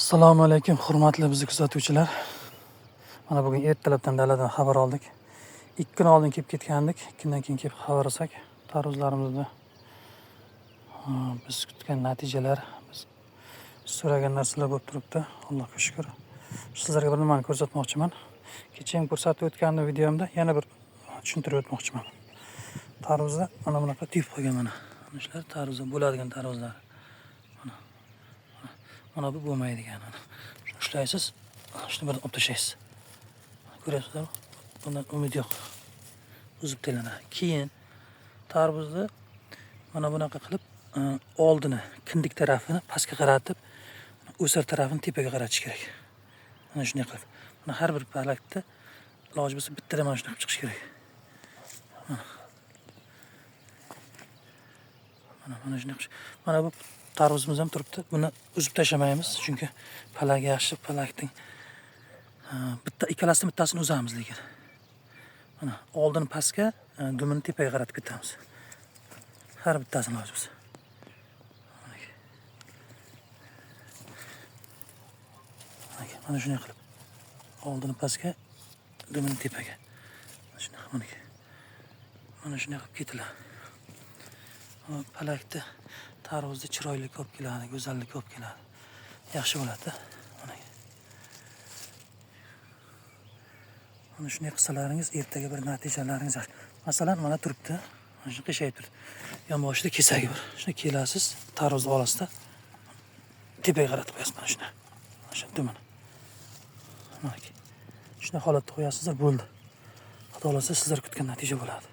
Assalomu alaykum, hurmatli bizni kuzatuvchilar. Mana bugun ertalabdan daladan xabar oldik. 2 kun oldin kelib ketgandik. 2 kundan keyin kelib xabar olsak, tarvuzlarimizda biz kutgan natijalar, biz so'ragan narsalar bo'lib turibdi. Allohga shukr. Sizlarga bir nimani ko'rsatmoqchiman. Kecha ham ko'rsatib o'tgandim videomda, yana bir tushuntirib o'tmoqchiman. Tarvuzda mana bunaqa tip qo'ygan mana. Mana shular tarvuzda bo'ladigan tarvuzlar. Mana bu bo'lmaydigan. Shuni ushlaysiz, shuni birdan olib tashlaysiz. Ko'ryapsizlarmi? Bundan umid yo'q. Uzib tashlanadi. Keyin tarvuzni mana bunaqa qilib oldini, kindik tarafini pastga qaratib, o'sar tarafini tepaga qaratish kerak. Mana shunday qilib. Mana har bir palakda iloji bo'lsa bittadan mana shunday qilib chiqish kerak. Mana shunday qilish. Mana bu tarvuzimiz ham turibdi. Buni uzib tashlamaymiz, chunki palak yaxshi, palakning ikkalasini bittasini uzamiz lekin. Mana oldini pastga, dumini tepaga qaratib ketamiz. Har bittasini olamiz. Mana shunday qilib. Oldini pastga, dumini tepaga. Mana shunday qilib ketiladi. Palakda tarvuzda chiroylik olib keladi, go'zallik olib keladi. Yaxshi bo'ladi. Mana shunday qilsalaringiz ertaga bir natijalaringiz yaxshi. Masalan, mana turibdi. Mana shu qishayib turibdi. Yonboshida kesagi bor. Shuni kelasiz, tarvuzni olasizda tepaga qaratib qo'yasiz mana shuni. Mana shu dumini. Mana shunday holatda qo'yasizlar, bo'ldi. Xudo xolasa sizlar kutgan natija bo'ladi.